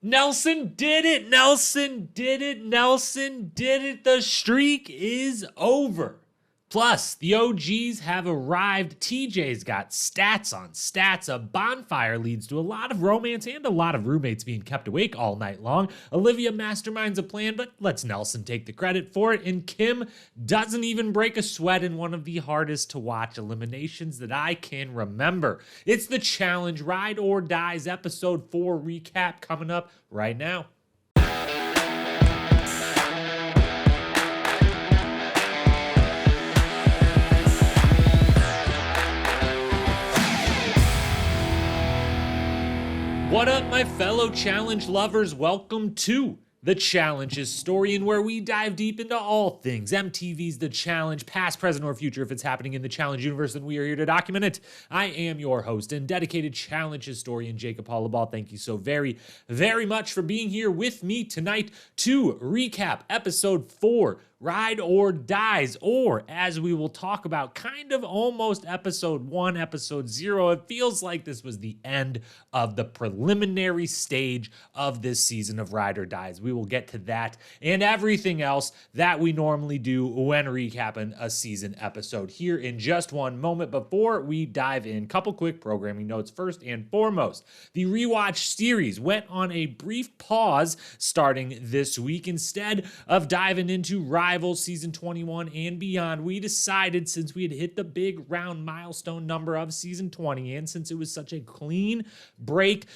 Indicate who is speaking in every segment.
Speaker 1: Nelson did it. Nelson did it. Nelson did it. The streak is over. Plus, the OGs have arrived. TJ's got stats on stats. A bonfire leads to a lot of romance and a lot of roommates being kept awake all night long. Olivia masterminds a plan, but lets Nelson take the credit for it. And Kim doesn't even break a sweat in one of the hardest to watch eliminations that I can remember. It's the Challenge Ride or Dies episode 4 recap coming up right now. What up, my fellow challenge lovers? Welcome to The Challenge Historian, where we dive deep into all things MTV's The Challenge, past, present, or future. If it's happening in the Challenge universe, then we are here to document it. I am your host and dedicated Challenge Historian, Jacob Hollaball. Thank you so very, very much for being here with me tonight to recap episode 4, Ride or Dies, or as we will talk about, kind of almost episode 1, episode 0. It feels like this was the end of the preliminary stage of this season of Ride or Dies. We will get to that and everything else that we normally do when recapping a season episode here in just one moment. Before we dive in, couple quick programming notes. First and foremost, the rewatch series went on a brief pause starting this week. Instead of diving into Rivals Season 21 and beyond, we decided, since we had hit the big round milestone number of Season 20, and since it was such a clean break,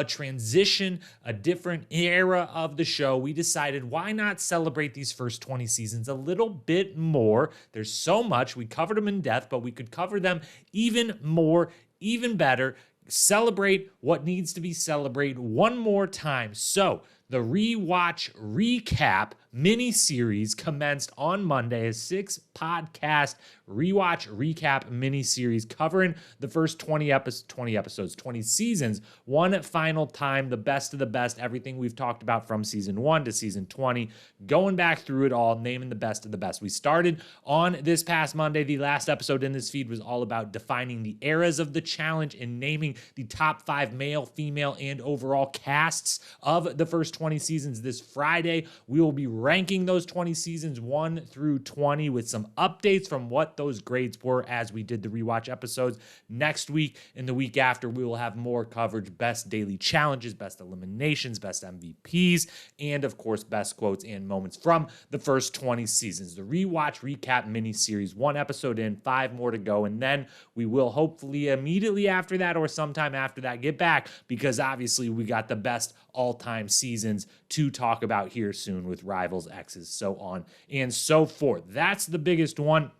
Speaker 1: transition, a different era of the show, we decided why not celebrate these first 20 seasons a little bit more. There's so much. We covered them in depth, but we could cover them even more, even better. Celebrate what needs to be celebrated one more time. So the rewatch recap mini-series commenced on Monday, a 6-podcast rewatch recap mini-series covering the first 20 seasons, one final time, the best of the best, everything we've talked about from season 1 to season 20, going back through it all, naming the best of the best. We started on this past Monday. The last episode in this feed was all about defining the eras of the challenge and naming the top 5 male, female, and overall casts of the first 20 seasons. This Friday, we will be ranking those 20 seasons 1 through 20 with some updates from what those grades were as we did the rewatch episodes. Next week and the week after, we will have more coverage, best daily challenges, best eliminations, best MVPs, and of course, best quotes and moments from the first 20 seasons. The rewatch recap mini-series, 1 episode in, 5 more to go, and then we will hopefully immediately after that or sometime after that get back, because obviously we got the best all-time seasons to talk about here soon with Rivals, X's, so on and so forth. That's the biggest one.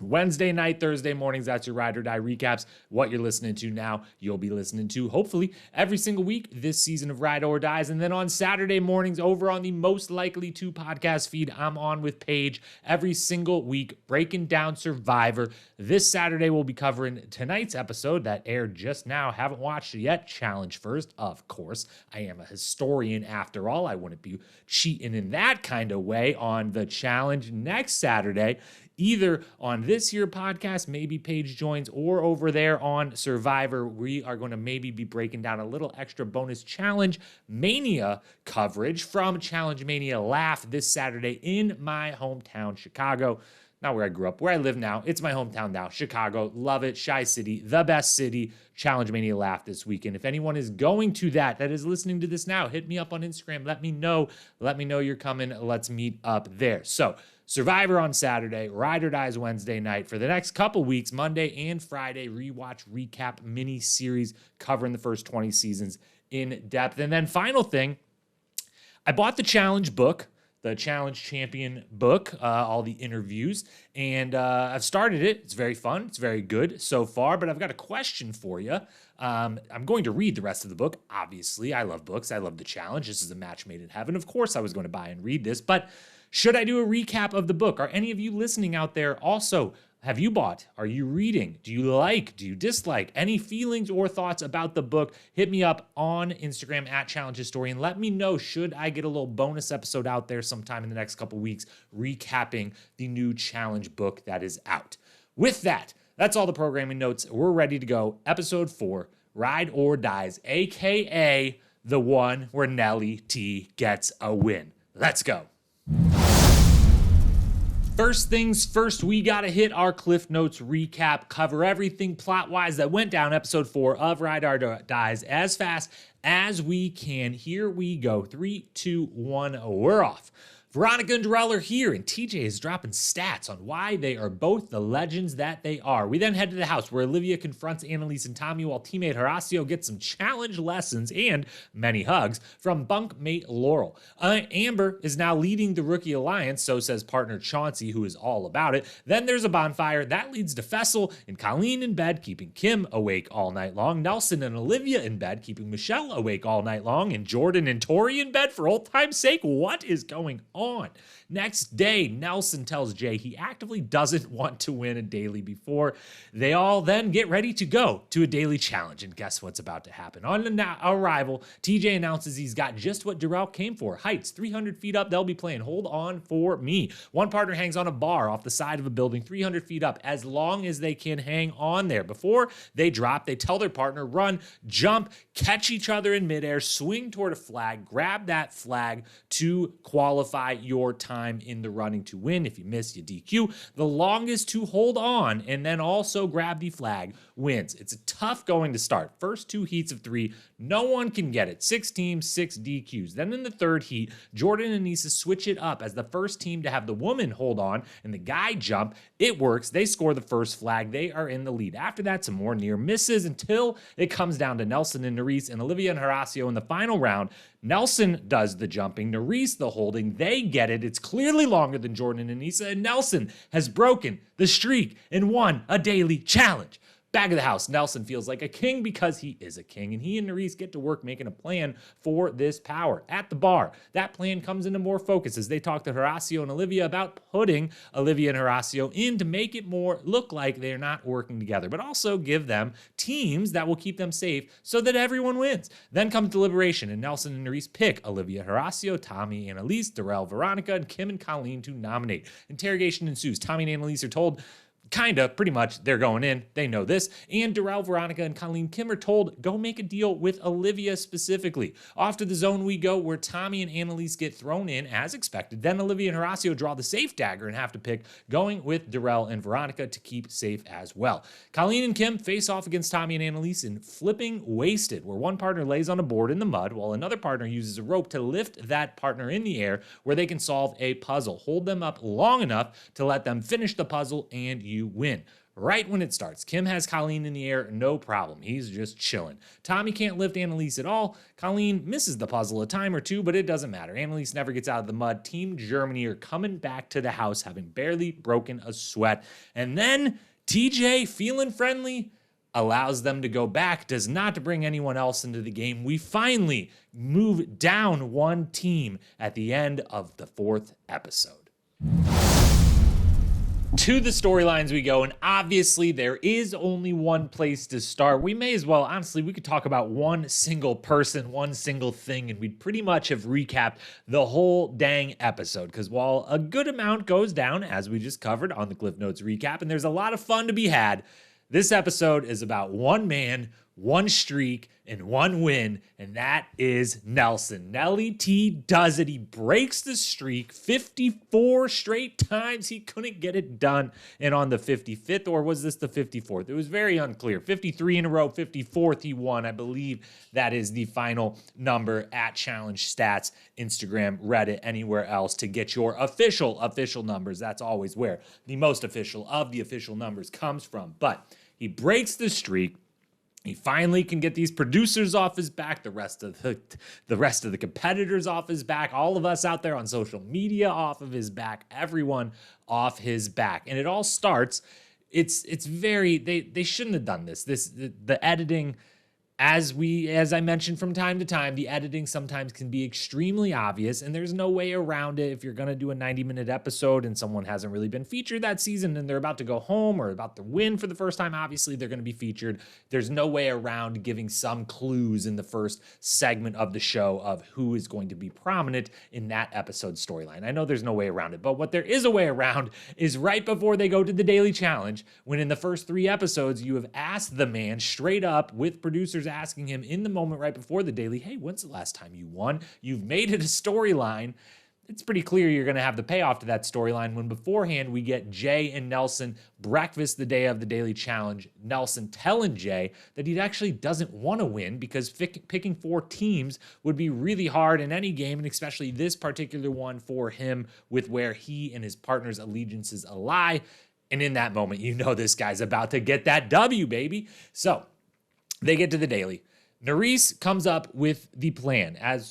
Speaker 1: Wednesday night, Thursday mornings, that's your Ride or Die recaps. What you're listening to now, you'll be listening to, hopefully, every single week this season of Ride or Dies. And then on Saturday mornings, over on the Most Likely To podcast feed, I'm on with Paige every single week, breaking down Survivor. This Saturday, we'll be covering tonight's episode that aired just now. Haven't watched it yet. Challenge first, of course. I am a historian after all. I wouldn't be cheating in that kind of way on the challenge. Next Saturday, either on this here podcast, maybe Paige joins, or over there on Survivor, we are going to maybe be breaking down a little extra bonus Challenge Mania coverage from Challenge Mania Laugh this Saturday in my hometown, Chicago. Not where I grew up, where I live now. It's my hometown now, Chicago. Love it. Shy City, the best city. Challenge Mania Laugh this weekend. If anyone is going to that is listening to this now, hit me up on Instagram. Let me know. Let me know you're coming. Let's meet up there. So Survivor on Saturday, Ride or Dies Wednesday night. For the next couple weeks, Monday and Friday, rewatch recap mini series covering the first 20 seasons in depth. And then final thing, I bought the challenge book, the Challenge Champion book, all the interviews, and I've started it. It's very fun. It's very good so far, but I've got a question for you. I'm going to read the rest of the book. Obviously, I love books. I love the challenge. This is a match made in heaven. Of course, I was going to buy and read this, but should I do a recap of the book? Are any of you listening out there also Have you bought? Are you reading? Do you like? Do you dislike? Any feelings or thoughts about the book? Hit me up on Instagram at Challenge Historian. Let me know, should I get a little bonus episode out there sometime in the next couple weeks recapping the new challenge book that is out. With that, that's all the programming notes. We're ready to go. Episode 4, Ride or Dies, aka the one where Nelly T gets a win. Let's go. First things first, we gotta hit our Cliff Notes recap, cover everything plot-wise that went down episode 4 of Ride or Dies as fast as we can. Here we go. 3, 2, 1, we're off. Veronica and Darrell are here, and TJ is dropping stats on why they are both the legends that they are. We then head to the house where Olivia confronts Annalise and Tommy while teammate Horacio gets some challenge lessons and many hugs from bunkmate Laurel. Amber is now leading the Rookie Alliance, so says partner Chauncey, who is all about it. Then there's a bonfire that leads to Fessel and Colleen in bed, keeping Kim awake all night long. Nelson and Olivia in bed, keeping Michelle awake all night long. And Jordan and Tori in bed for old time's sake. What is going on? Next day, Nelson tells Jay he actively doesn't want to win a daily before they all then get ready to go to a daily challenge. And guess what's about to happen? On arrival, TJ announces he's got just what Darrell came for. Heights 300 feet up, they'll be playing Hold On For Me. One partner hangs on a bar off the side of a building 300 feet up as long as they can hang on there. Before they drop, they tell their partner, run, jump, catch each other in midair, swing toward a flag, grab that flag to qualify your time in the running to win. If you miss, you DQ. The longest to hold on and then also grab the flag wins. It's a tough going to start. First 2 heats of 3, no one can get it. 6 teams, 6 DQs. Then in the third heat, Jordan and Nisa switch it up as the first team to have the woman hold on and the guy jump. It works. They score the first flag. They are in the lead. After that, some more near misses until it comes down to Nelson and Nerys and Olivia and Horacio in the final round. Nelson does the jumping, Nerys the holding. They get it. It's clearly longer than Jordan and Nisa, and Nelson has broken the streak and won a daily challenge. Back of the house, Nelson feels like a king because he is a king, and he and Nerys get to work making a plan for this power. At the bar, that plan comes into more focus as they talk to Horacio and Olivia about putting Olivia and Horacio in to make it more look like they're not working together, but also give them teams that will keep them safe so that everyone wins. Then comes deliberation, and Nelson and Nerys pick Olivia, Horacio, Tommy, Annalise, Darrell, Veronica, and Kim and Colleen to nominate. Interrogation ensues. Tommy and Annalise are told pretty much, they're going in. They know this. And Darrell, Veronica, and Colleen Kim are told, go make a deal with Olivia specifically. Off to the zone we go, where Tommy and Annalise get thrown in as expected. Then Olivia and Horacio draw the safe dagger and have to pick, going with Darrell and Veronica to keep safe as well. Colleen and Kim face off against Tommy and Annalise in Flipping Wasted, where one partner lays on a board in the mud while another partner uses a rope to lift that partner in the air where they can solve a puzzle. Hold them up long enough to let them finish the puzzle and you win. Right when it starts, Kim has Colleen in the air, no problem. He's just chilling. Tommy can't lift Annalise at all. Colleen misses the puzzle a time or two, but it doesn't matter. Annalise never gets out of the mud. Team Germany are coming back to the house, having barely broken a sweat. And then TJ, feeling friendly, allows them to go back, does not bring anyone else into the game. We finally move down one team at the end of the 4th episode. To the storylines we go, and obviously there is only one place to start. We may as well, honestly, we could talk about one single person, one single thing, and we'd pretty much have recapped the whole dang episode. Because while a good amount goes down, as we just covered on the Cliff Notes recap, and there's a lot of fun to be had, this episode is about one man, one streak, and one win, and that is Nelson. Nelly T does it. He breaks the streak 54 straight times. He couldn't get it done. And on the 55th, or was this the 54th? It was very unclear. 53 in a row, 54th he won. I believe that is the final number at Challenge Stats, Instagram, Reddit, anywhere else to get your official numbers. That's always where the most official of the official numbers comes from. But he breaks the streak. He finally can get these producers off his back, the rest of the competitors off his back, all of us out there on social media off of his back, everyone off his back. And it all starts, it's very, they shouldn't have done this. The editing, as I mentioned from time to time, the editing sometimes can be extremely obvious, and there's no way around it. If you're going to do a 90-minute episode and someone hasn't really been featured that season and they're about to go home or about to win for the first time, obviously they're going to be featured. There's no way around giving some clues in the first segment of the show of who is going to be prominent in that episode's storyline. I know there's no way around it, but what there is a way around is right before they go to the daily challenge, when in the first 3 episodes you have asked the man straight up with producers asking him in the moment right before the daily, hey, when's the last time you won? You've made it a storyline. It's pretty clear you're going to have the payoff to that storyline when beforehand we get Jay and Nelson breakfast the day of the daily challenge. Nelson telling Jay that he actually doesn't want to win because picking 4 teams would be really hard in any game, and especially this particular one for him with where he and his partner's allegiances lie. And in that moment, you know this guy's about to get that W, baby. So they get to the daily. Nerys comes up with the plan, at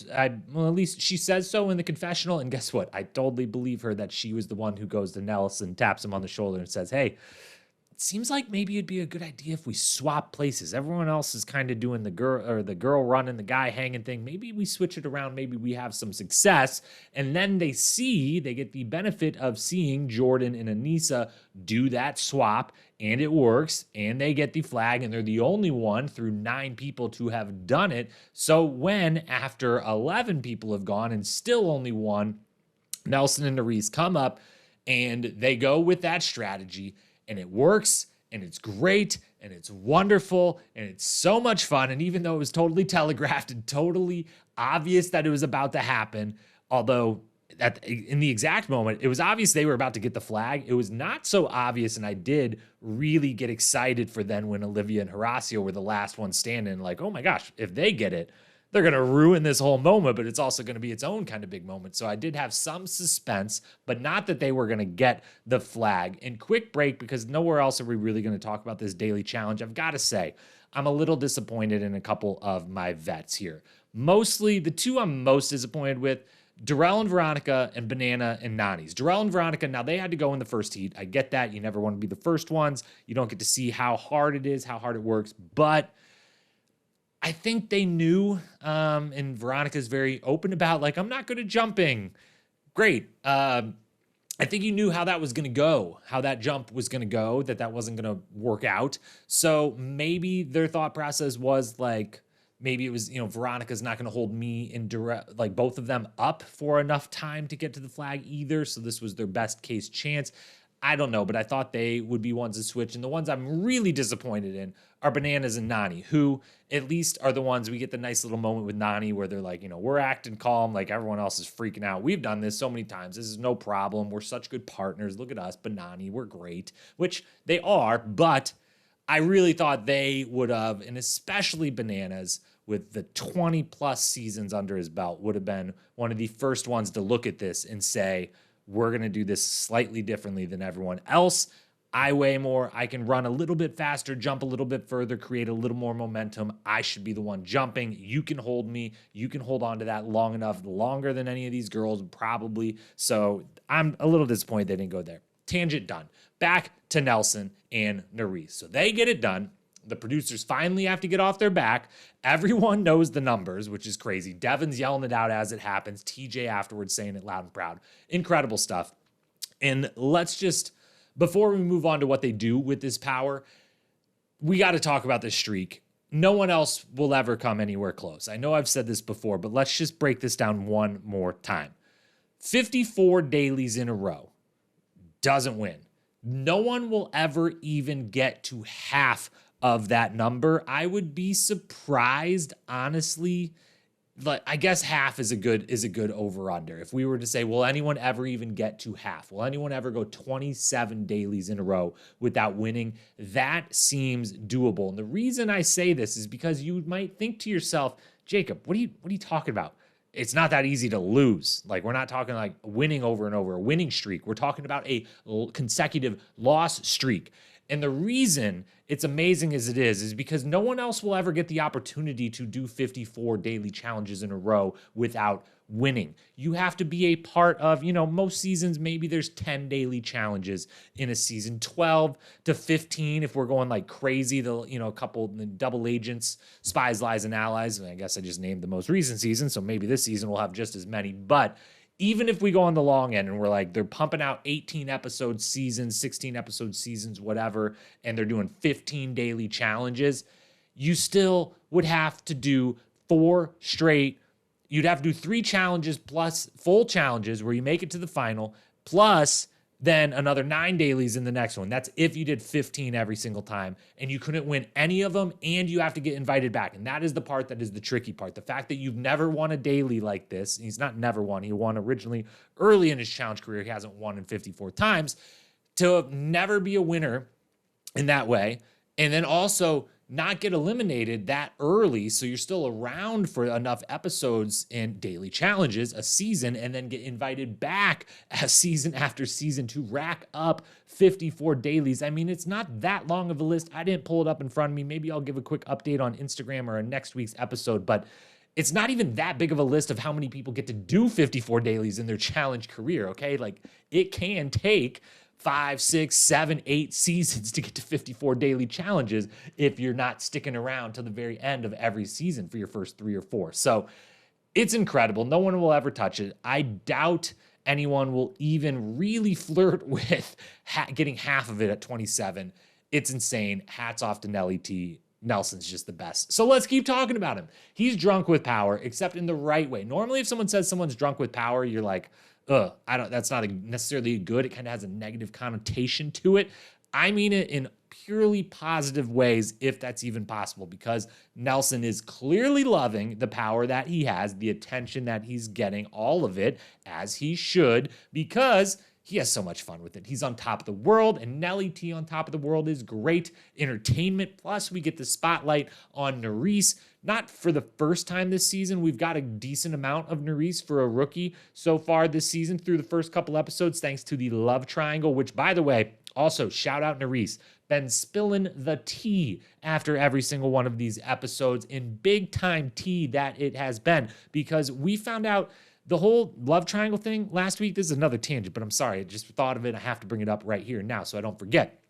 Speaker 1: least she says so in the confessional, and guess what? I totally believe her that she was the one who goes to Nelson, taps him on the shoulder, and says, hey, it seems like maybe it'd be a good idea if we swap places. Everyone else is kind of doing the girl running, the guy hanging thing. Maybe we switch it around. Maybe we have some success. And then they get the benefit of seeing Jordan and Anissa do that swap, and it works, and they get the flag, and they're the only one through 9 people to have done it. So when, after 11 people have gone and still only one, Nelson and Nerys come up, and they go with that strategy, and it works, and it's great, and it's wonderful, and it's so much fun. And even though it was totally telegraphed and totally obvious that it was about to happen, although in the exact moment, it was obvious they were about to get the flag, it was not so obvious, and I did really get excited for then when Olivia and Horacio were the last ones standing, like, oh my gosh, if they get it, they're going to ruin this whole moment, but it's also going to be its own kind of big moment. So I did have some suspense, but not that they were going to get the flag. And quick break, because nowhere else are we really going to talk about this daily challenge. I've got to say, I'm a little disappointed in a couple of my vets here. Mostly, the 2 I'm most disappointed with, Darrell and Veronica, and Banana and Nani's. Darrell and Veronica, now they had to go in the first heat. I get that. You never want to be the first ones. You don't get to see how hard it is, how hard it works, but I think they knew, and Veronica's very open about, like, I'm not good at jumping. Great. I think you knew how that was going to go, how that jump was going to go, that wasn't going to work out. So maybe their thought process was like, maybe it was, Veronica's not going to hold me and like both of them up for enough time to get to the flag either. So this was their best case chance. I don't know, but I thought they would be ones to switch. And the ones I'm really disappointed in are Bananas and Nani, who at least are the ones we get the nice little moment with Nani where they're like, we're acting calm like everyone else is freaking out. We've done this so many times. This is no problem. We're such good partners. Look at us, Banani. We're great, which they are, but I really thought they would have, and especially Bananas with the 20 plus seasons under his belt, would have been one of the first ones to look at this and say, we're going to do this slightly differently than everyone else. I weigh more. I can run a little bit faster, jump a little bit further, create a little more momentum. I should be the one jumping. You can hold me. You can hold on to that long enough, longer than any of these girls probably. So I'm a little disappointed they didn't go there. Tangent done. Back to Nelson and Nerys. So they get it done. The producers finally have to get off their back. Everyone knows the numbers, which is crazy. Devin's yelling it out as it happens. TJ afterwards saying it loud and proud. Incredible stuff. And let's just, before we move on to what they do with this power, we got to talk about this streak. No one else will ever come anywhere close. I know I've said this before, but let's just break this down one more time. 54 dailies in a row. Doesn't win. No one will ever even get to half of that number. I would be surprised, honestly. Like, I guess half is a good over-under. If we were to say, will anyone ever even get to half? Will anyone ever go 27 dailies in a row without winning? That seems doable. And the reason I say this is because you might think to yourself, Jacob, what are you talking about? It's not that easy to lose. Like, we're not talking like winning over and over, a winning streak. We're talking about a consecutive loss streak. And the reason it's amazing as it is because no one else will ever get the opportunity to do 54 daily challenges in a row without winning. You have to be a part of, most seasons, maybe there's 10 daily challenges in a season, 12 to 15 if we're going like crazy, a couple double agents, spies, lies, and allies. And I guess I just named the most recent season, so maybe this season will have just as many. But even if we go on the long end and we're like, they're pumping out 18 episode seasons, 16 episode seasons, whatever, and they're doing 15 daily challenges, you still would have to do 4 straight. You'd have to do 3 challenges plus full challenges where you make it to the final, plus then another 9 dailies in the next one. That's if you did 15 every single time, and you couldn't win any of them, and you have to get invited back. And that is the part that is the tricky part. The fact that you've never won a daily like this. He's not never won. He won originally early in his challenge career. He hasn't won in 54 times. To never be a winner in that way, and then also not get eliminated that early, so you're still around for enough episodes and daily challenges, a season, and then get invited back as season after season to rack up 54 dailies. I mean, it's not that long of a list. I didn't pull it up in front of me. Maybe I'll give a quick update on Instagram or in next week's episode, but it's not even that big of a list of how many people get to do 54 dailies in their challenge career, okay? Like, it can take 5, 6, 7, 8 seasons to get to 54 daily challenges if you're not sticking around till the very end of every season for your first 3 or 4. So it's incredible. No one will ever touch it. I doubt anyone will even really flirt with getting half of it at 27. It's insane. Hats off to Nelly T. Nelson's just the best. So let's keep talking about him. He's drunk with power, except in the right way. Normally, if someone says someone's drunk with power, you're like, that's not necessarily good. It kind of has a negative connotation to it. I mean it in purely positive ways, if that's even possible, because Nelson is clearly loving the power that he has, the attention that he's getting, all of it, as he should, because he has so much fun with it. He's on top of the world, and Nelly T on top of the world is great entertainment. Plus, we get the spotlight on Nerys. Not for the first time this season. We've got a decent amount of Nerys for a rookie so far this season through the first couple episodes, thanks to the love triangle, which, by the way, also shout out Nerys. Been spilling the tea after every single one of these episodes, in big time tea that it has been, because we found out the whole love triangle thing last week. This is another tangent, but I'm sorry. I just thought of it. I have to bring it up right here now so I don't forget.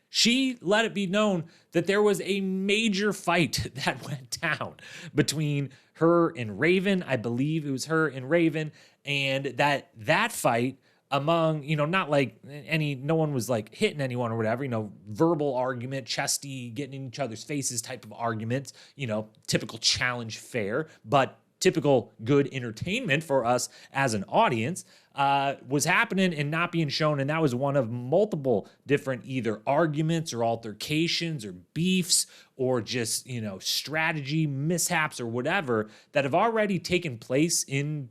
Speaker 1: She let it be known that there was a major fight that went down between her and Raven. I believe it was her and Raven. And that fight among, not like no one was like hitting anyone or whatever, verbal argument, chesty, getting in each other's faces type of argument, typical challenge fare, but typical good entertainment for us as an audience, was happening and not being shown. And that was one of multiple different either arguments or altercations or beefs or just, strategy mishaps or whatever that have already taken place in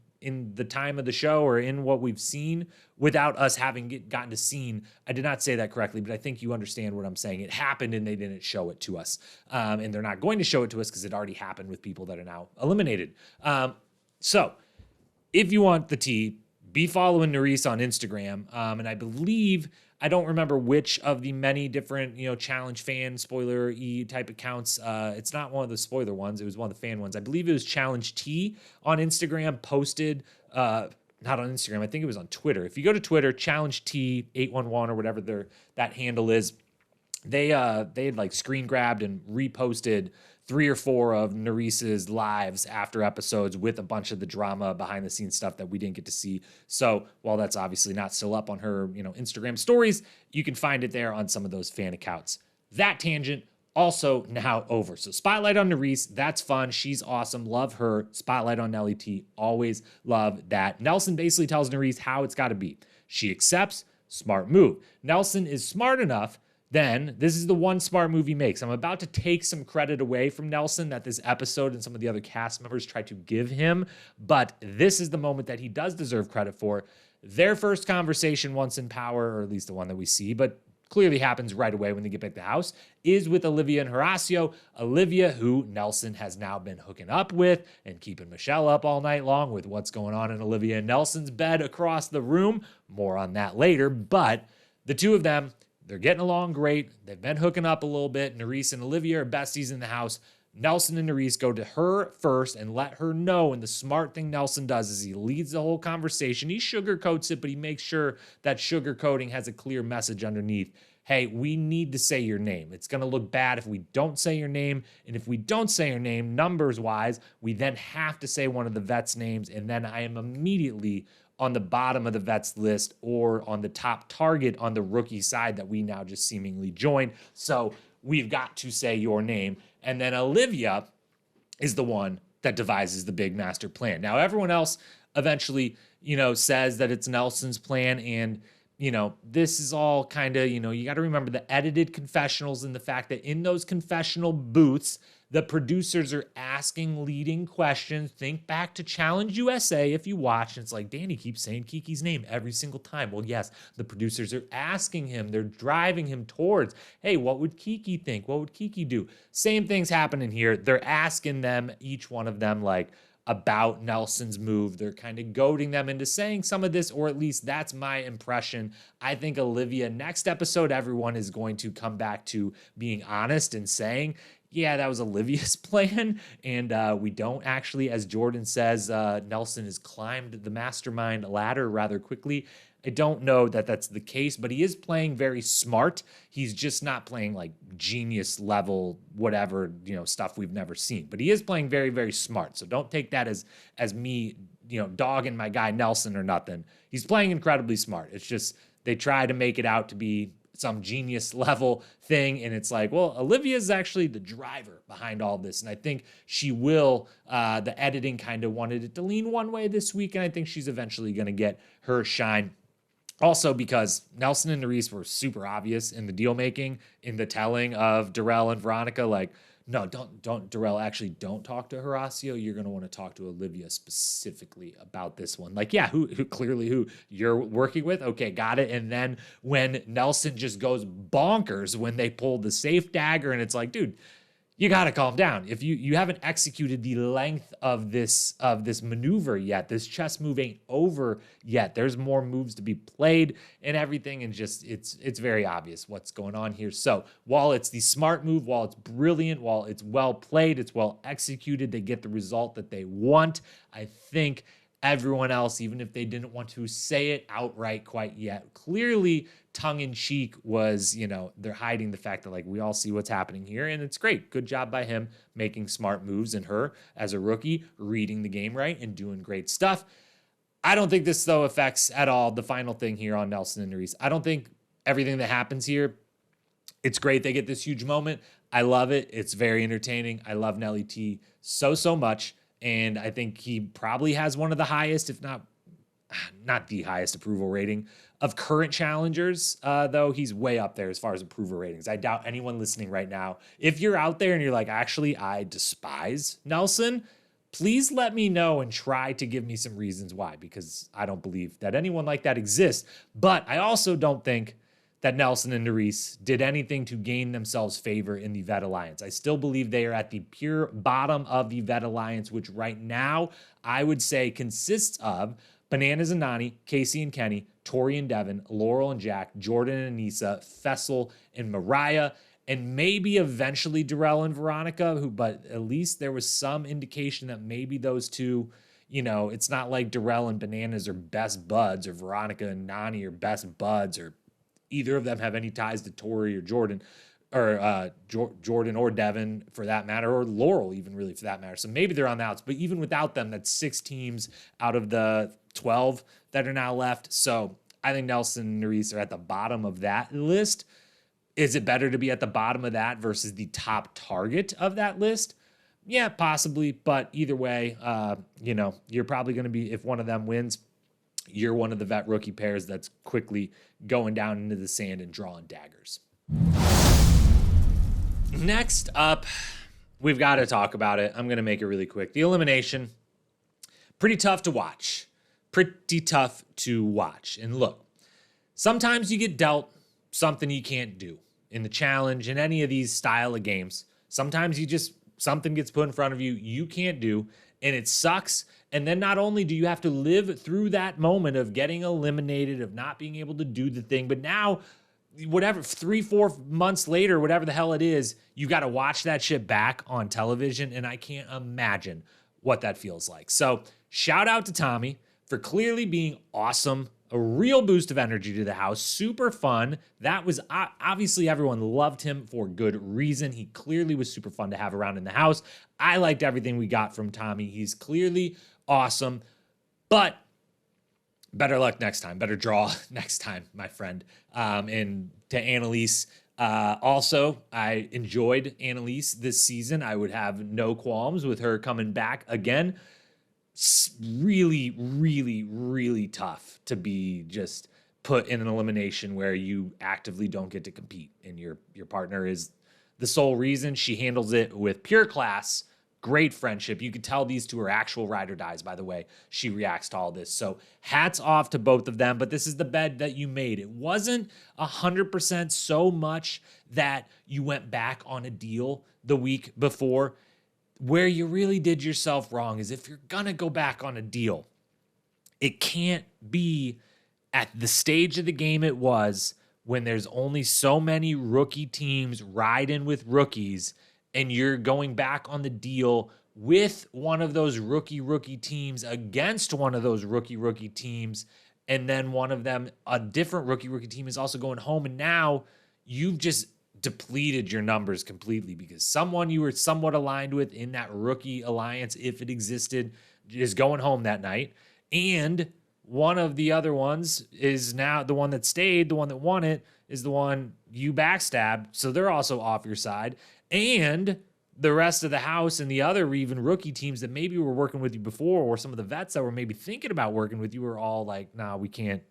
Speaker 1: the time of the show or in what we've seen without us having gotten to see. I did not say that correctly, but I think you understand what I'm saying. It happened and they didn't show it to us. And they're not going to show it to us because it already happened with people that are now eliminated. So if you want the tea, be following Nerys on Instagram. And I believe, I don't remember which of the many different, challenge fan spoiler-y type accounts. It's not one of the spoiler ones. It was one of the fan ones. I believe it was Challenge T on Instagram posted, not on Instagram. I think it was on Twitter. If you go to Twitter, Challenge T 811 or whatever that handle is, they had like screen grabbed and reposted 3 or 4 of Nerys's lives after episodes with a bunch of the drama behind the scenes stuff that we didn't get to see. So while that's obviously not still up on her, Instagram stories, you can find it there on some of those fan accounts. That tangent also now over. So spotlight on Nerys, that's fun. She's awesome. Love her. Spotlight on Nelly T. Always love that. Nelson basically tells Nerys how it's got to be. She accepts. Smart move. Nelson is smart enough. Then, this is the one smart move he makes. I'm about to take some credit away from Nelson that this episode and some of the other cast members tried to give him, but this is the moment that he does deserve credit for. Their first conversation once in power, or at least the one that we see, but clearly happens right away when they get back to the house, is with Olivia and Horacio. Olivia, who Nelson has now been hooking up with and keeping Michelle up all night long with what's going on in Olivia and Nelson's bed across the room. More on that later, but the two of them, they're getting along great. They've been hooking up a little bit. Nerys and Olivia are besties in the house. Nelson and Nerys go to her first and let her know. And the smart thing Nelson does is he leads the whole conversation. He sugarcoats it, but he makes sure that sugarcoating has a clear message underneath. Hey, we need to say your name. It's going to look bad if we don't say your name. And if we don't say your name, numbers-wise, we then have to say one of the vets' names. And then I am immediately on the bottom of the vets list or on the top target on the rookie side that we now just seemingly joined. So we've got to say your name. And then Olivia is the one that devises the big master plan. Now, everyone else eventually, says that it's Nelson's plan, and this is all kind of, you got to remember the edited confessionals and the fact that in those confessional booths, the producers are asking leading questions. Think back to Challenge USA if you watch. And it's like, Danny keeps saying Kiki's name every single time. Well, yes, the producers are asking him. They're driving him towards, hey, what would Kiki think? What would Kiki do? Same thing's happening here. They're asking them, each one of them, like, about Nelson's move. They're kind of goading them into saying some of this, or at least that's my impression. I think Olivia, next episode, everyone is going to come back to being honest and saying, yeah, that was Olivia's plan. And we don't actually, as Jordan says, Nelson has climbed the mastermind ladder rather quickly. I don't know that that's the case, but he is playing very smart. He's just not playing like genius level, whatever, stuff we've never seen. But he is playing very, very smart. So don't take that as me, dogging my guy Nelson or nothing. He's playing incredibly smart. It's just they try to make it out to be some genius level thing. And it's like, well, Olivia is actually the driver behind all this. And I think she will, the editing kind of wanted it to lean one way this week. And I think she's eventually going to get her shine. Also, because Nelson and Nerys were super obvious in the deal making, in the telling of Darrell and Veronica, like, no, don't, Darrell, actually don't talk to Horacio. You're going to want to talk to Olivia specifically about this one. Like, yeah, who clearly who you're working with. Okay, got it. And then when Nelson just goes bonkers when they pull the safe dagger, and it's like, dude, you got to calm down. If you haven't executed the length of this maneuver yet, this chess move ain't over yet. There's more moves to be played and everything, and just it's very obvious what's going on here. So while it's the smart move, while it's brilliant, while it's well played, it's well executed, they get the result that they want. I think everyone else, even if they didn't want to say it outright quite yet, clearly tongue-in-cheek was, they're hiding the fact that, like, we all see what's happening here, and it's great. Good job by him making smart moves, and her, as a rookie, reading the game right and doing great stuff. I don't think this, though, affects at all the final thing here on Nelson and Nerys. I don't think everything that happens here, it's great they get this huge moment. I love it. It's very entertaining. I love Nelly T so much. And I think he probably has one of the highest, if not the highest approval rating of current challengers, though he's way up there as far as approval ratings. I doubt anyone listening right now, if you're out there and you're like, actually, I despise Nelson, please let me know and try to give me some reasons why, because I don't believe that anyone like that exists. But I also don't think that Nelson and Nerys did anything to gain themselves favor in the Vet Alliance. I still believe they are at the pure bottom of the Vet Alliance, which right now I would say consists of Bananas and Nani, Casey and Kenny, Tori and Devin, Laurel and Jack, Jordan and Anissa, Fessel and Mariah, and maybe eventually Darrell and Veronica, but at least there was some indication that maybe those two, it's not like Darrell and Bananas are best buds or Veronica and Nani are best buds or either of them have any ties to Tori or Jordan or Jordan or Devin for that matter, or Laurel even really for that matter. So maybe they're on the outs, but even without them, that's 6 teams out of the 12 that are now left. So I think Nelson and Nerys are at the bottom of that list. Is it better to be at the bottom of that versus the top target of that list? Yeah, possibly. But either way, you're probably going to be, if one of them wins, you're one of the vet rookie pairs that's quickly going down into the sand and drawing daggers. Next up, we've got to talk about it. I'm going to make it really quick. The elimination, pretty tough to watch. And look, sometimes you get dealt something you can't do in the challenge, in any of these style of games. Sometimes something gets put in front of you, you can't do, and it sucks. And then not only do you have to live through that moment of getting eliminated, of not being able to do the thing, but now, whatever, 3-4 months later, whatever the hell it is, you got to watch that shit back on television, and I can't imagine what that feels like. So shout out to Tommy for clearly being awesome, a real boost of energy to the house, super fun. That was, obviously everyone loved him for good reason. He clearly was super fun to have around in the house. I liked everything we got from Tommy. He's clearly awesome, but better luck next time, better draw next time, my friend. And to Annalise, also, I enjoyed Annalise this season. I would have no qualms with her coming back again. Really, really, really tough to be just put in an elimination where you actively don't get to compete and your partner is the sole reason. She handles it with pure class, great friendship. You could tell these two are actual ride or dies by the way she reacts to all this. So hats off to both of them, but this is the bed that you made. It wasn't 100% so much that you went back on a deal the week before. Where you really did yourself wrong is if you're gonna go back on a deal, it can't be at the stage of the game it was when there's only so many rookie teams riding with rookies and you're going back on the deal with one of those rookie teams against one of those rookie teams. And then one of them, a different rookie team is also going home. And now you've just depleted your numbers completely because someone you were somewhat aligned with in that rookie alliance, if it existed, is going home that night. And one of the other ones is now the one that stayed, the one that won it is the one you backstabbed. So they're also off your side. And the rest of the house and the other even rookie teams that maybe were working with you before, or some of the vets that were maybe thinking about working with you, were all like, nah, we can't.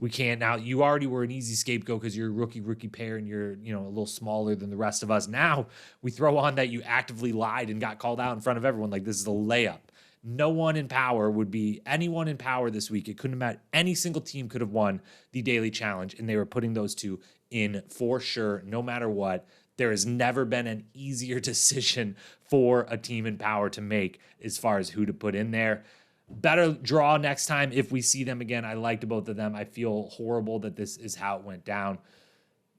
Speaker 1: Now you already were an easy scapegoat because you're a rookie pair and you're, a little smaller than the rest of us. Now we throw on that you actively lied and got called out in front of everyone. Like, this is a layup. No one in power would be anyone in power this week. It couldn't have mattered. Any single team could have won the daily challenge, and they were putting those two in for sure, no matter what. There has never been an easier decision for a team in power to make as far as who to put in there. Better draw next time if we see them again. I liked both of them. I feel horrible that this is how it went down.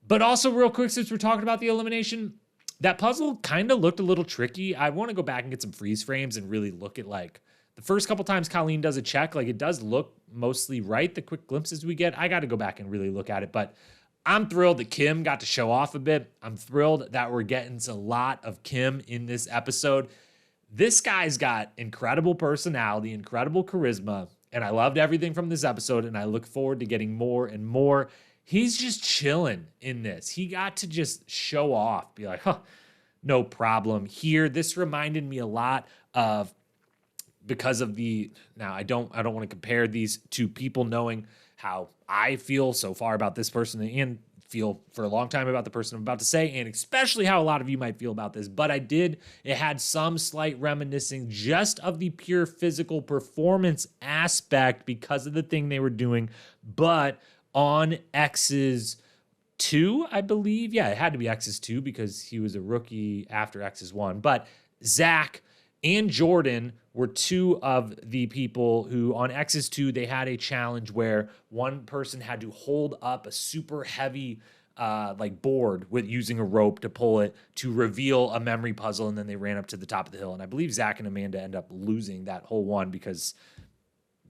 Speaker 1: But also, real quick, since we're talking about the elimination, that puzzle kind of looked a little tricky. I want to go back and get some freeze frames and really look at, like, the first couple times Colleen does a check, like, it does look mostly right, the quick glimpses we get. I got to go back and really look at it. But I'm thrilled that Kim got to show off a bit. I'm thrilled that we're getting a lot of Kim in this episode. This guy's got incredible personality, incredible charisma, and I loved everything from this episode, and I look forward to getting more and more. He's just chilling in this. He got to just show off, be like, no problem here. This reminded me a lot of, because of now I don't want to compare these two people, knowing how I feel so far about this person and feel for a long time about the person I'm about to say, and especially how a lot of you might feel about this. But it had some slight reminiscing just of the pure physical performance aspect because of the thing they were doing. But on X's 2, I believe. Yeah, it had to be X's 2 because he was a rookie after X's 1. But Zach and Jordan were two of the people who on X's 2, they had a challenge where one person had to hold up a super heavy board with using a rope to pull it to reveal a memory puzzle, and then they ran up to the top of the hill. And I believe Zach and Amanda end up losing that whole one because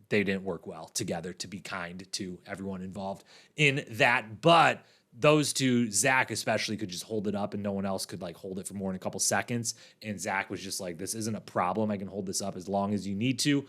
Speaker 1: they didn't work well together, to be kind to everyone involved in that. But those two, Zach especially, could just hold it up and no one else could hold it for more than a couple seconds. And Zach was just like, this isn't a problem. I can hold this up as long as you need to.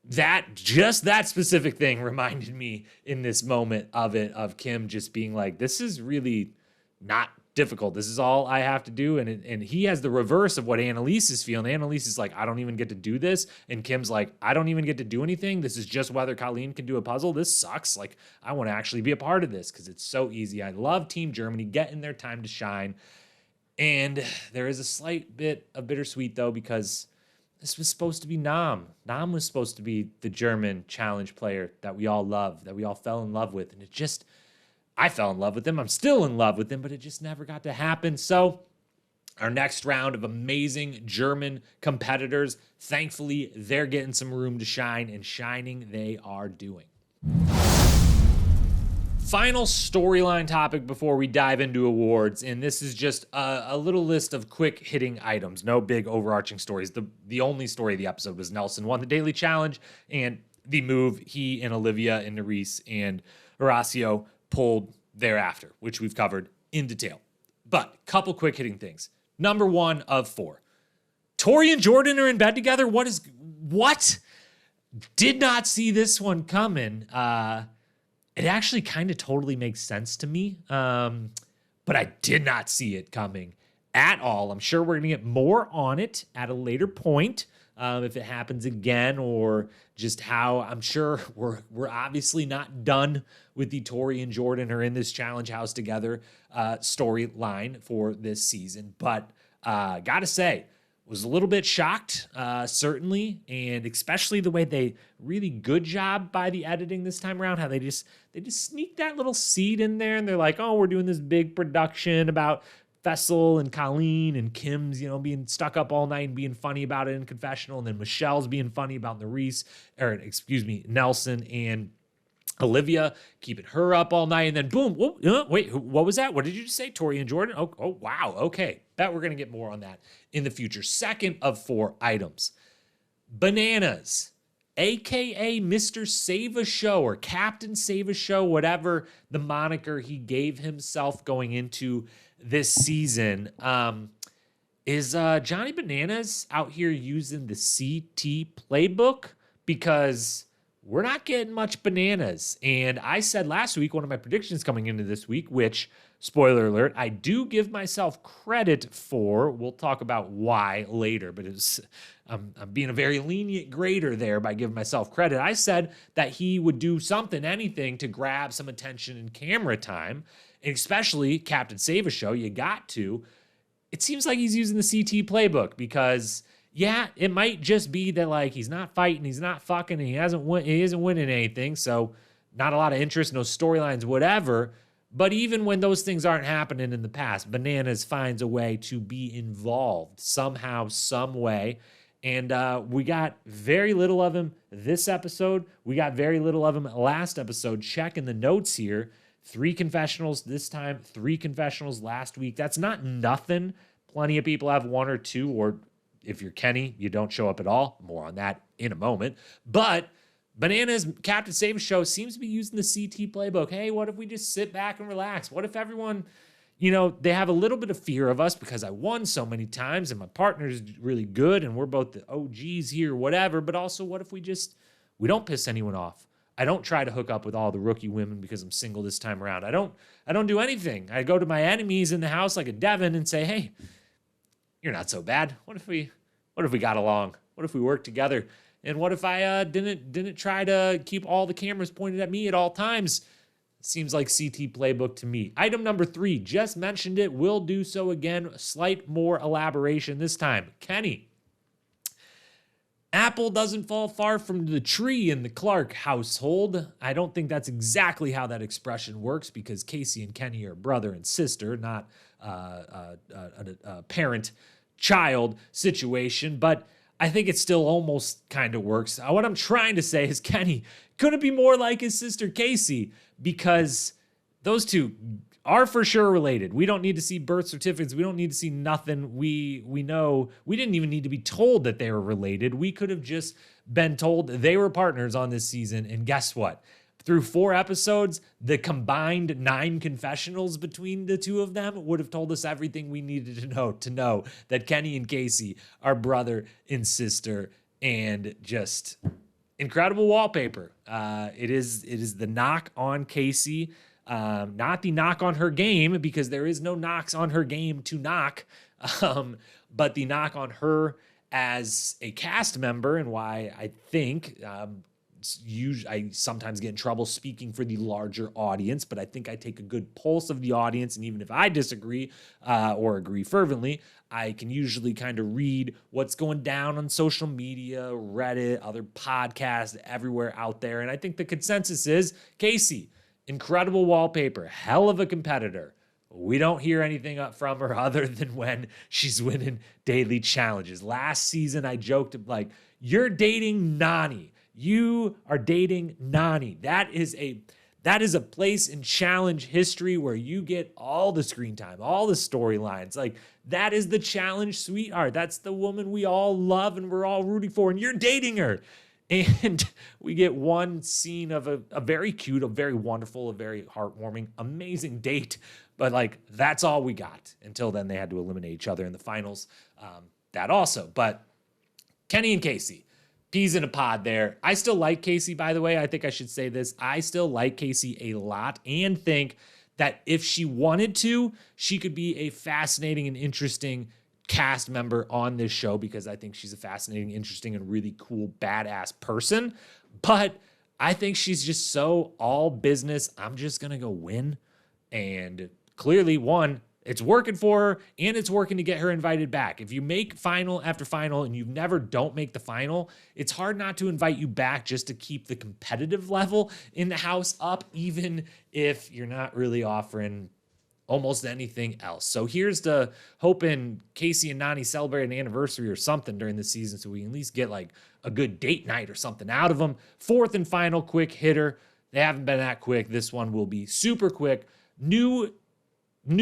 Speaker 1: That specific thing reminded me in this moment of Kim just being like, this is really not difficult. This is all I have to do. And he has the reverse of what Annalise is feeling. Annalise is like, I don't even get to do this. And Kim's like, I don't even get to do anything. This is just whether Colleen can do a puzzle. This sucks. Like, I want to actually be a part of this because it's so easy. I love Team Germany getting their time to shine. And there is a slight bit of bittersweet, though, because this was supposed to be Nam. Nam was supposed to be the German challenge player that we all love, that we all fell in love with. And I fell in love with him. I'm still in love with him, but it just never got to happen. So our next round of amazing German competitors, thankfully, they're getting some room to shine, and shining they are doing. Final storyline topic before we dive into awards, and this is just a little list of quick hitting items. No big overarching stories. The only story of the episode was Nelson won the daily challenge, and the move he and Olivia and Nerys and Horacio pulled thereafter, which we've covered in detail. But couple quick hitting things. Number 1 of 4. Tori and Jordan are in bed together. What? Did not see this one coming. It actually kind of totally makes sense to me. But I did not see it coming at all. I'm sure we're going to get more on it at a later point. if it happens again, or just how I'm sure we're obviously not done with the Tori and Jordan are in this challenge house together storyline for this season. But gotta say, was a little bit shocked, certainly, and especially the way they really good job by the editing this time around, how they just sneak that little seed in there, and they're like, oh, we're doing this big production about Fessel and Colleen and Kim's, being stuck up all night and being funny about it in confessional, and then Michelle's being funny about Nelson and Olivia, keeping her up all night, and then boom, wait, what was that? What did you just say? Tori and Jordan? Oh, wow, okay. Bet we're going to get more on that in the future. Second of 4 items, Bananas, a.k.a. Mr. Save a Show or Captain Save a Show, whatever the moniker he gave himself going into this season. Is Johnny Bananas out here using the CT playbook? Because we're not getting much bananas. And I said last week, one of my predictions coming into this week, which, spoiler alert, I do give myself credit for. We'll talk about why later, but I'm being a very lenient grader there by giving myself credit. I said that he would do something, anything, to grab some attention and camera time, and especially Captain Save a Show, you got to. It seems like he's using the CT playbook because, yeah, it might just be that, like, he's not fighting, he's not fucking, and he isn't winning anything, so not a lot of interest, no storylines, whatever. But even when those things aren't happening in the past, Bananas finds a way to be involved somehow, some way. And we got very little of him this episode. We got very little of him last episode. Checking the notes here. 3 confessionals this time, 3 confessionals last week. That's not nothing. Plenty of people have 1 or 2, or if you're Kenny, you don't show up at all. More on that in a moment. But Bananas Captain Save a Show seems to be using the CT playbook. Hey, what if we just sit back and relax? What if everyone, they have a little bit of fear of us because I won so many times and my partner's really good and we're both the OGs here, whatever. But also, what if we don't piss anyone off? I don't try to hook up with all the rookie women because I'm single this time around. I don't do anything. I go to my enemies in the house like a Devin and say, hey, you're not so bad. What if we got along? What if we worked together? And what if I didn't try to keep all the cameras pointed at me at all times? Seems like CT playbook to me. Item number 3, just mentioned it, will do so again. Slight more elaboration this time. Kenny. Apple doesn't fall far from the tree in the Clark household. I don't think that's exactly how that expression works because Casey and Kenny are brother and sister, not a parent-child situation. But I think it still almost kind of works. What I'm trying to say is Kenny couldn't be more like his sister Casey because those two are for sure related. We don't need to see birth certificates. We don't need to see nothing. We know we didn't even need to be told that they were related. We could have just been told they were partners on this season. And guess what? Through 4 episodes, the combined 9 confessionals between the two of them would have told us everything we needed to know that Kenny and Casey are brother and sister, and just incredible wallpaper. It is the knock on Casey, not the knock on her game, because there is no knocks on her game to knock, but the knock on her as a cast member, and why I think I sometimes get in trouble speaking for the larger audience, but I think I take a good pulse of the audience, and even if I disagree or agree fervently, I can usually kind of read what's going down on social media, Reddit, other podcasts, everywhere out there, and I think the consensus is Casey, incredible wallpaper, hell of a competitor. We don't hear anything up from her other than when she's winning daily challenges. Last season, I joked like, you're dating Nani. You are dating Nani. That is a place in challenge history where you get all the screen time, all the storylines. Like, that is the challenge sweetheart. That's the woman we all love and we're all rooting for, and you're dating her. And we get one scene of a very cute, a very wonderful, a very heartwarming, amazing date. But, like, that's all we got. Until then, they had to eliminate each other in the finals. That also. But Kenny and Casey, peas in a pod there. I still like Casey, by the way. I think I should say this. I still like Casey a lot and think that if she wanted to, she could be a fascinating and interesting cast member on this show because I think she's a fascinating, interesting, and really cool, badass person. But I think she's just so all business. I'm just going to go win. And clearly, one, it's working for her, and it's working to get her invited back. If you make final after final and you never don't make the final, it's hard not to invite you back just to keep the competitive level in the house up, even if you're not really offering almost anything else. So here's to hoping Casey and Nany celebrate an anniversary or something during the season so we can at least get like a good date night or something out of them. Fourth and final quick hitter. They haven't been that quick. This one will be super quick. New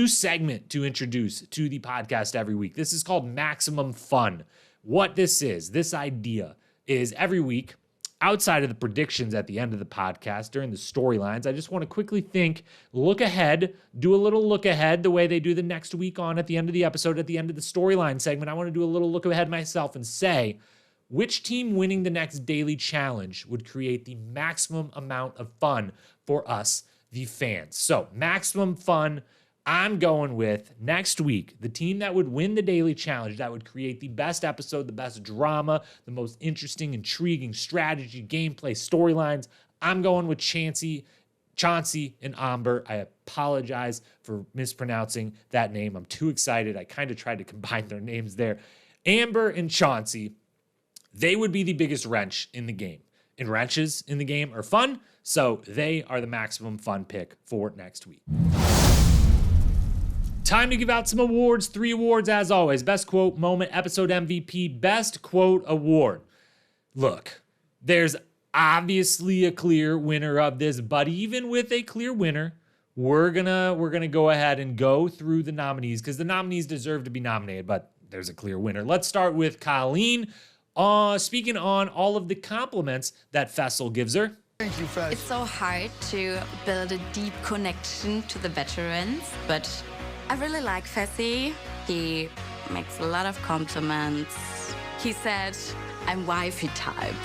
Speaker 1: segment to introduce to the podcast every week. This is called Maximum Fun. What this idea is every week, outside of the predictions at the end of the podcast, during the storylines, I just want to quickly look ahead, do a little look ahead the way they do the next week on at the end of the episode, at the end of the storyline segment. I want to do a little look ahead myself and say, which team winning the next daily challenge would create the maximum amount of fun for us, the fans? So, maximum fun. I'm going with next week, the team that would win the daily challenge, that would create the best episode, the best drama, the most interesting, intriguing strategy, gameplay, storylines. I'm going with Chauncey and Amber. I apologize for mispronouncing that name. I'm too excited. I kind of tried to combine their names there. Amber and Chauncey, they would be the biggest wrench in the game. And wrenches in the game are fun, so they are the maximum fun pick for next week. Time to give out some awards. 3 awards as always. Best quote, moment, episode MVP, best quote award. Look, there's obviously a clear winner of this, but even with a clear winner, we're gonna go ahead and go through the nominees because the nominees deserve to be nominated, but there's a clear winner. Let's start with Colleen. Speaking on all of the compliments that Fessel gives her.
Speaker 2: Thank you, Fess.
Speaker 3: It's so hard to build a deep connection to the veterans, but I really like Fessy. He makes a lot of compliments. He said, I'm wifey type.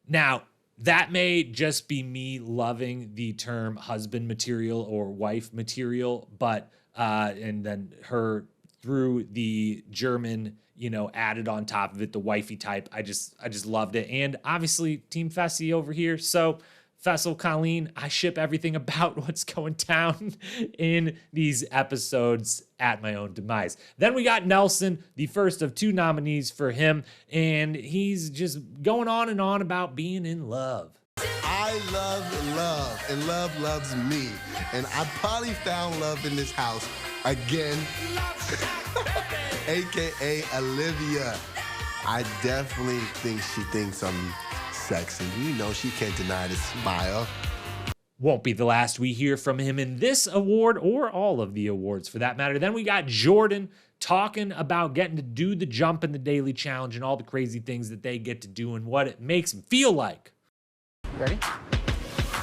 Speaker 1: Now, that may just be me loving the term husband material or wife material, but, and then her through the German, added on top of it, the wifey type. I just loved it. And obviously Team Fessy over here. So Fessel, Colleen, I ship everything about what's going down in these episodes at my own demise. Then we got Nelson, the first of 2 nominees for him, and he's just going on and on about being in love.
Speaker 2: I love, and love loves me. And I probably found love in this house again, AKA Olivia. I definitely think she thinks I'm sexy. She can't deny the smile.
Speaker 1: Won't be the last we hear from him in this award or all of the awards for that matter. Then we got Jordan talking about getting to do the jump in the daily challenge and all the crazy things that they get to do and what it makes him feel like.
Speaker 4: Ready?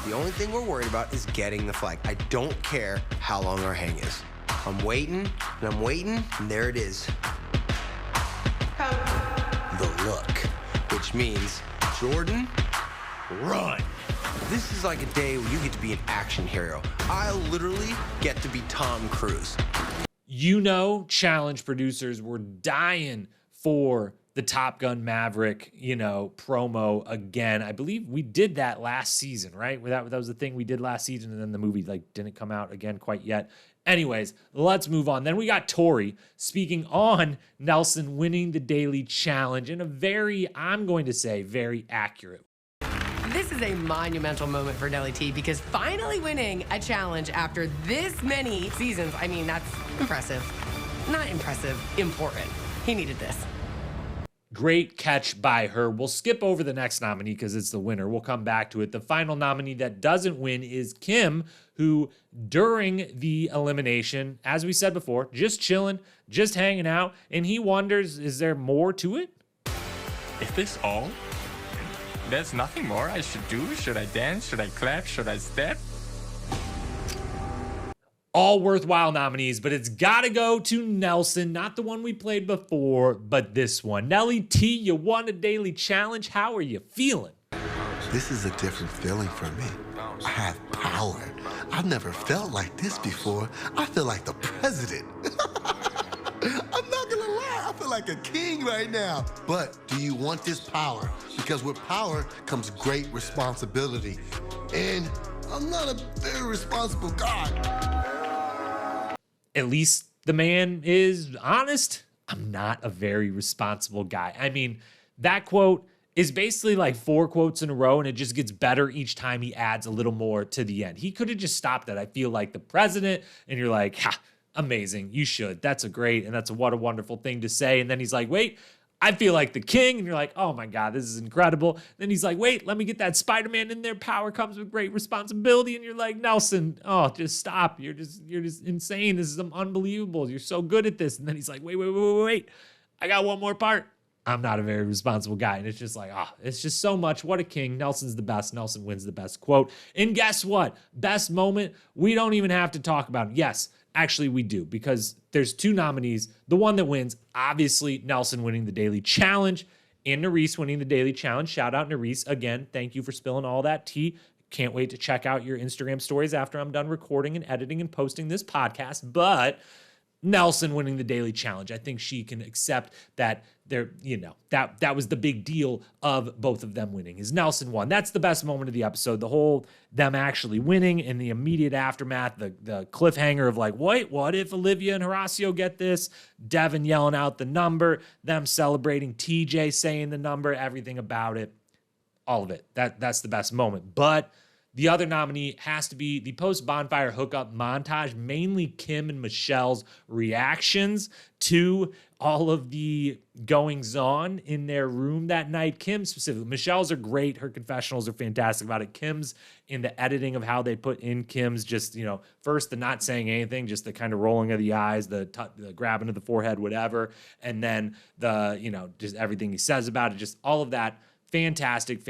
Speaker 5: The only thing we're worried about is getting the flag. I don't care how long our hang is. I'm waiting, and there it is. The look, which means, Jordan, run. This is like a day where you get to be an action hero. I literally get to be Tom Cruise.
Speaker 1: Challenge producers were dying for the Top Gun Maverick, promo again. I believe we did that last season, right? That was the thing we did last season, and then the movie didn't come out again quite yet. Anyways, let's move on. Then we got Tori speaking on Nelson winning the daily challenge in a very accurate.
Speaker 6: This is a monumental moment for Nelly T because finally winning a challenge after this many seasons, that's impressive. Not impressive, important. He needed this.
Speaker 1: Great catch by her. We'll skip over the next nominee because it's the winner. We'll come back to it. The final nominee that doesn't win is Kim, who during the elimination, as we said before, just chilling, just hanging out, and he wonders, is there more to it?
Speaker 4: Is this all? There's nothing more I should do? Should I dance? Should I clap? Should I step?
Speaker 1: All worthwhile nominees, but it's got to go to Nelson, not the one we played before, but this one. Nelly T, you won a daily challenge. How are you feeling?
Speaker 2: This is a different feeling for me. I have power. I've never felt like this before. I feel like the president. I'm not gonna lie, I feel like a king right now. But do you want this power? Because with power comes great responsibility. And I'm not a very responsible guy.
Speaker 1: At least the man is honest. I'm not a very responsible guy. I mean, that quote is basically like 4 quotes in a row, and it just gets better each time he adds a little more to the end. He could have just stopped at, I feel like the president, and you're like, ha, amazing, you should. That's what a wonderful thing to say. And then he's like, wait, I feel like the king. And you're like, oh my God, this is incredible. Then he's like, wait, let me get that Spider-Man in there. Power comes with great responsibility. And you're like, Nelson, oh, just stop. You're just insane. This is unbelievable. You're so good at this. And then he's like, wait. I got one more part. I'm not a very responsible guy. And it's just like, it's just so much. What a king. Nelson's the best. Nelson wins the best quote. And guess what? Best moment, we don't even have to talk about it. Yes, actually we do, because there's 2 nominees. The one that wins, obviously Nelson winning the daily challenge and Nerys winning the daily challenge. Shout out Nerys. Again, thank you for spilling all that tea. Can't wait to check out your Instagram stories after I'm done recording and editing and posting this podcast. But Nelson winning the daily challenge, I think she can accept that that was the big deal of both of them winning, is Nelson won. That's the best moment of the episode. The whole them actually winning and the immediate aftermath, the cliffhanger of like, wait, what if Olivia and Horacio get this? Devin yelling out the number, them celebrating, TJ saying the number, everything about it, all of it. That's the best moment. But the other nominee has to be the post-bonfire hookup montage, mainly Kim and Michelle's reactions to all of the goings-on in their room that night. Kim specifically. Michelle's are great. Her confessionals are fantastic about it. Kim's in the editing of how they put in Kim's just, first the not saying anything, just the kind of rolling of the eyes, the grabbing of the forehead, whatever. And then just everything he says about it, just all of that. Fantastic.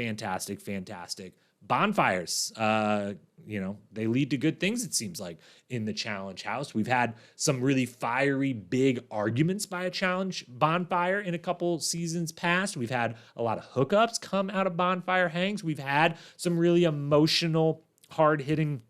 Speaker 1: Bonfires, they lead to good things, it seems like, in the challenge house. We've had some really fiery, big arguments by a challenge bonfire in a couple seasons past. We've had a lot of hookups come out of bonfire hangs. We've had some really emotional, hard-hitting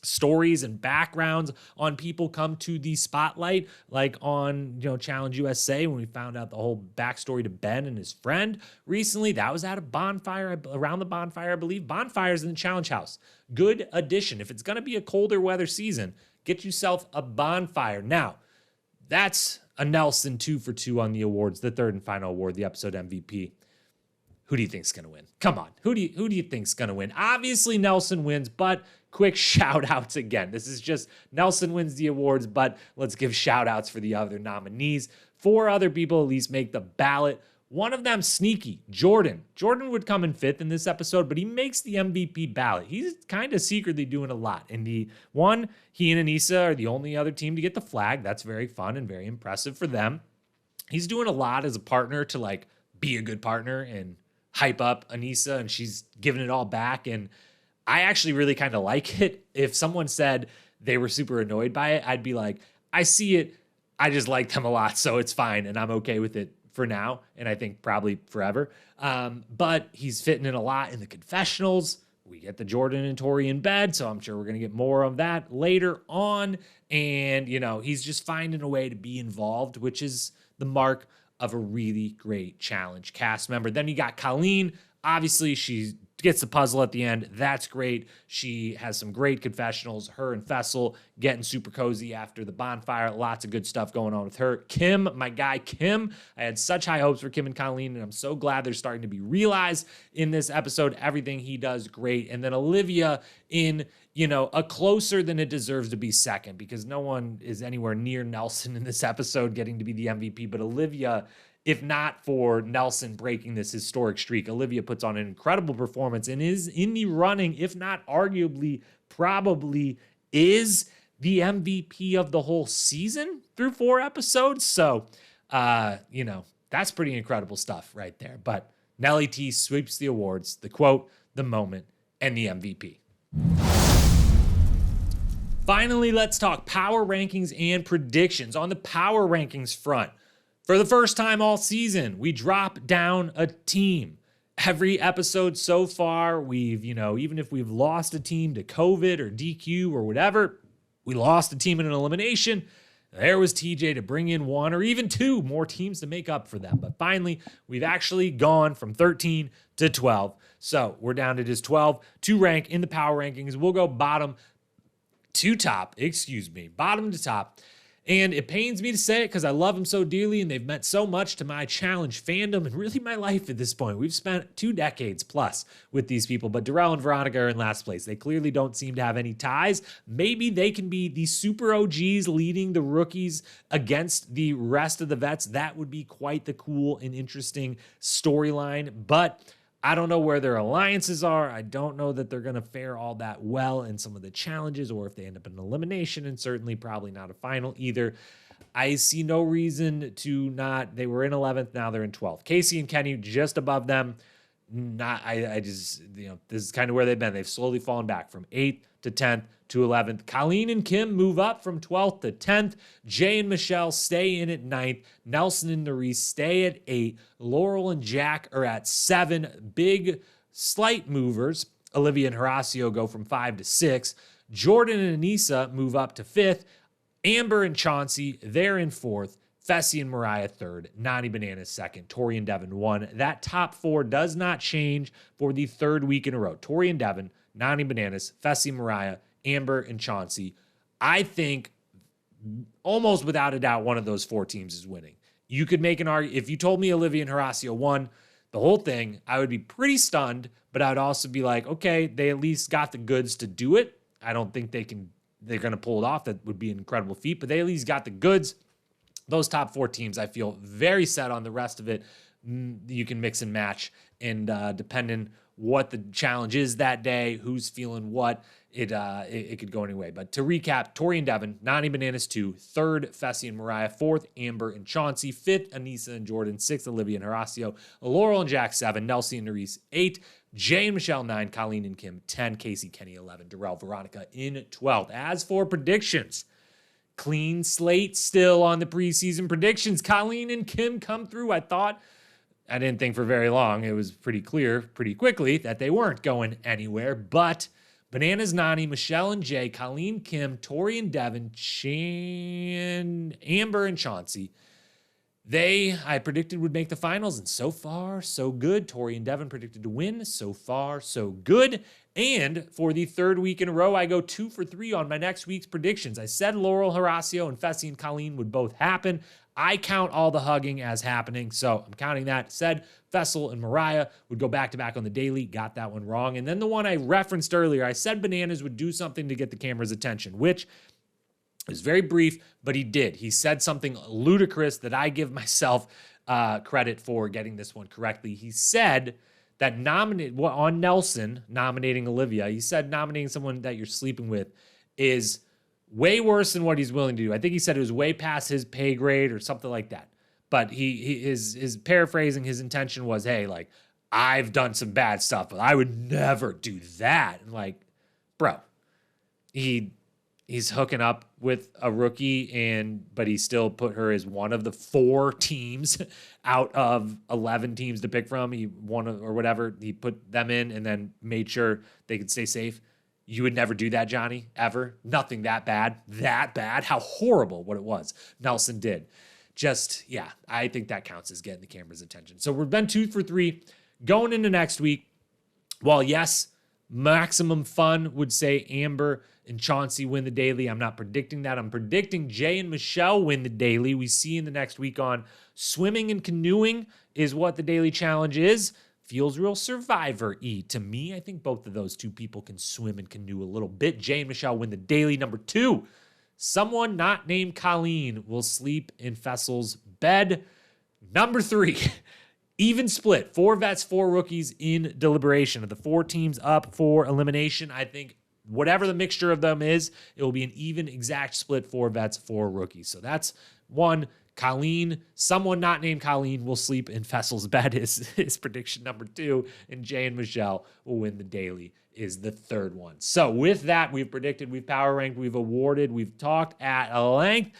Speaker 1: stories and backgrounds on people come to the spotlight, like on Challenge USA, when we found out the whole backstory to Ben and his friend recently. That was at a bonfire, around the bonfire, I believe. Bonfires in the challenge house, good addition. If it's going to be a colder weather season, get yourself a bonfire. Now, that's a Nelson 2 for 2 on the awards, the third and final award, the episode MVP. Who do you think's going to win? Come on. Who do you think's going to win? Obviously, Nelson wins, but quick shout outs again. This is just Nelson wins the awards, but let's give shout outs for the other nominees. 4 other people at least make the ballot. One of them sneaky, Jordan. Jordan would come in 5th in this episode, but he makes the MVP ballot. He's kind of secretly doing a lot. And he and Anissa are the only other team to get the flag. That's very fun and very impressive for them. He's doing a lot as a partner to be a good partner and hype up Anissa, and she's giving it all back. And I actually really kind of like it. If someone said they were super annoyed by it, I'd be like, I see it. I just like them a lot, so it's fine, and I'm okay with it for now, and I think probably forever. But he's fitting in a lot in the confessionals. We get the Jordan and Tori in bed, so I'm sure we're going to get more of that later on. And, he's just finding a way to be involved, which is the mark of a really great challenge cast member. Then you got Colleen. Obviously, she gets the puzzle at the end. That's great. She has some great confessionals. Her and Fessel getting super cozy after the bonfire. Lots of good stuff going on with her. Kim, my guy Kim. I had such high hopes for Kim and Colleen, and I'm so glad they're starting to be realized in this episode. Everything he does, great. And then Olivia in, a closer than it deserves to be second, because no one is anywhere near Nelson in this episode getting to be the MVP. But Olivia, if not for Nelson breaking this historic streak, Olivia puts on an incredible performance and is in the running, if not arguably, probably is the MVP of the whole season through 4 episodes. So, that's pretty incredible stuff right there. But Nelly T sweeps the awards, the quote, the moment, and the MVP. Finally, let's talk power rankings and predictions. On the power rankings front, for the first time all season, we drop down a team. every episode so far, we've, even if we've lost a team to COVID or DQ or whatever, we lost a team in an elimination. There was TJ to bring in one or even two more teams to make up for them. But finally, we've actually gone from 13 to 12. So we're down to just 12 to rank in the power rankings. We'll go bottom to top. Bottom to top. And it pains me to say it because I love them so dearly and they've meant so much to my challenge fandom and really my life at this point. We've spent 2 decades plus with these people, but Darrell and Veronica are in last place. They clearly don't seem to have any ties. Maybe they can be the super OGs leading the rookies against the rest of the vets. That would be quite the cool and interesting storyline, but I don't know where their alliances are. I don't know that they're going to fare all that well in some of the challenges or if they end up in an elimination, and certainly probably not a final either. I see no reason to not. They were in 11th. Now they're in 12th. Casey and Kenny just above them. This is kind of where they've been. They've slowly fallen back from 8th to 10th to 11th. Colleen and Kim move up from 12th to 10th. Jay and Michelle stay in at 9th. Nelson and Nerese stay at 8. Laurel and Jack are at 7. Big, slight movers. Olivia and Horacio go from 5 to 6. Jordan and Anissa move up to 5th. Amber and Chauncey, they're in 4th. Fessy and Mariah 3rd, Nani Bananas 2nd, Tori and Devin 1. That top 4 does not change for the 3rd week in a row. Tori and Devin, Nani Bananas, Fessy, Mariah, Amber, and Chauncey. I think almost without a doubt one of those 4 teams is winning. You could make an argument. If you told me Olivia and Horacio won the whole thing, I would be pretty stunned, but I would also be like, okay, they at least got the goods to do it. I don't think they're going to pull it off. That would be an incredible feat, but they at least got the goods. Those top 4 teams, I feel very set on. The rest of it, you can mix and match. And depending what the challenge is that day, who's feeling what, it could go anyway. But to recap, Tori and Devin, Nani Bananas 2, 3rd, Fessy and Mariah, 4th, Amber and Chauncey, 5th, Anissa and Jordan, 6th, Olivia and Horacio, Laurel and Jack 7, Nelsie and Nerese 8, Jay and Michelle 9, Colleen and Kim 10, Casey, Kenny 11, Darrell, Veronica in 12th. As for predictions, clean slate still on the preseason predictions. Colleen and Kim come through. I didn't think for very long. It was pretty clear pretty quickly that they weren't going anywhere. But Bananas, Nani, Michelle and Jay, Colleen, Kim, Tori and Devin, Amber and Chauncey, I predicted would make the finals, and so far, so good. Tori and Devin predicted to win. So far, so good. And for the 3rd week in a row, I go 2 for 3 on my next week's predictions. I said Laurel, Horacio, and Fessy and Colleen would both happen. I count all the hugging as happening, so I'm counting that. Said Fessel and Mariah would go back-to-back on the daily. Got that one wrong. And then the one I referenced earlier, I said Bananas would do something to get the camera's attention, which is very brief, but he did. He said something ludicrous that I give myself credit for getting this one correctly. He said that on Nelson nominating Olivia, he said nominating someone that you're sleeping with is way worse than what he's willing to do. I think he said it was way past his pay grade or something like that. But his paraphrasing, his intention was, hey, like, I've done some bad stuff, but I would never do that. And like, bro, he's hooking up with a rookie, but he still put her as one of the 4 teams out of 11 teams to pick from. He won or whatever. He put them in and then made sure they could stay safe. You would never do that, Johnny, ever. Nothing that bad. That bad. How horrible what it was Nelson did. Just, yeah, I think that counts as getting the camera's attention. So we've been 2 for 3 going into next week. While yes, maximum fun would say Amber and Chauncey win the daily. I'm not predicting that. I'm predicting Jay and Michelle win the daily. We see in the next week on swimming and canoeing is what the daily challenge is. Feels real Survivor-y to me. I think both of those 2 people can swim and canoe a little bit. Jay and Michelle win the daily. Number 2, someone not named Colleen will sleep in Fessel's bed. Number 3, even split. 4 vets, 4 rookies in deliberation. Of the 4 teams up for elimination, I think whatever the mixture of them is, it will be an even exact split. 4 vets, 4 rookies. So that's 1. Colleen, someone not named Colleen, will sleep in Fessel's bed is prediction number 2. And Jay and Michelle will win the daily is the 3rd one. So with that, we've predicted, we've power ranked, we've awarded, we've talked at length.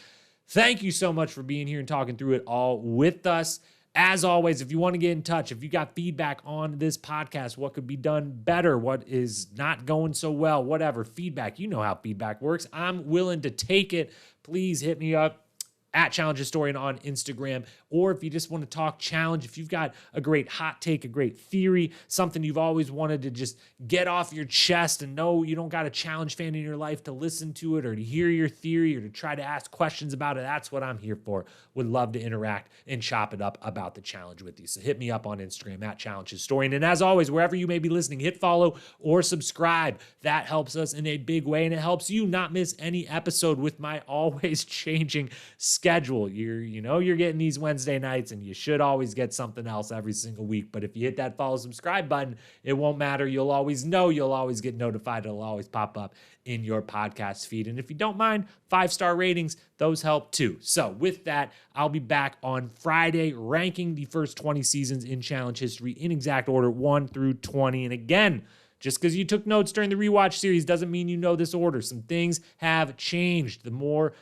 Speaker 1: Thank you so much for being here and talking through it all with us. As always, if you want to get in touch, if you got feedback on this podcast, what could be done better, what is not going so well, whatever, feedback, you know how feedback works. I'm willing to take it. Please hit me up at Challenge Historian on Instagram, or if you just want to talk challenge, if you've got a great hot take, a great theory, something you've always wanted to just get off your chest and know you don't got a challenge fan in your life to listen to it or to hear your theory or to try to ask questions about it, that's what I'm here for. Would love to interact and chop it up about the challenge with you. So hit me up on Instagram at Challenge Historian. And as always, wherever you may be listening, hit follow or subscribe. That helps us in a big way, and it helps you not miss any episode with my always changing schedule. You're getting these Wednesday nights, and you should always get something else every single week. But if you hit that follow subscribe button, it won't matter. You'll always know. You'll always get notified. It'll always pop up in your podcast feed. And if you don't mind, 5-star ratings, those help too. So with that, I'll be back on Friday ranking the first 20 seasons in Challenge history in exact order 1 through 20. And again, just because you took notes during the rewatch series doesn't mean you know this order. Some things have changed. The more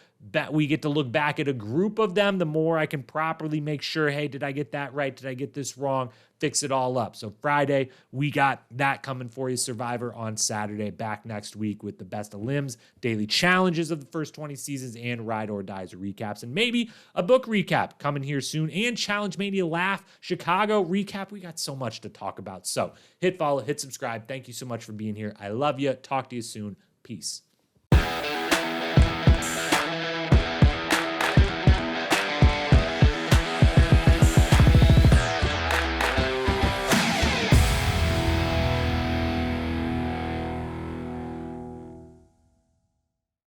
Speaker 1: we get to look back at a group of them, the more I can properly make sure, hey, did I get that right? Did I get this wrong? Fix it all up. So Friday, we got that coming for you. Survivor on Saturday. Back next week with the best of limbs, daily challenges of the first 20 seasons, and Ride or Dies recaps. And maybe a book recap coming here soon. And Challenge Mania Laugh Chicago recap. We got so much to talk about. So hit follow, hit subscribe. Thank you so much for being here. I love you. Talk to you soon. Peace.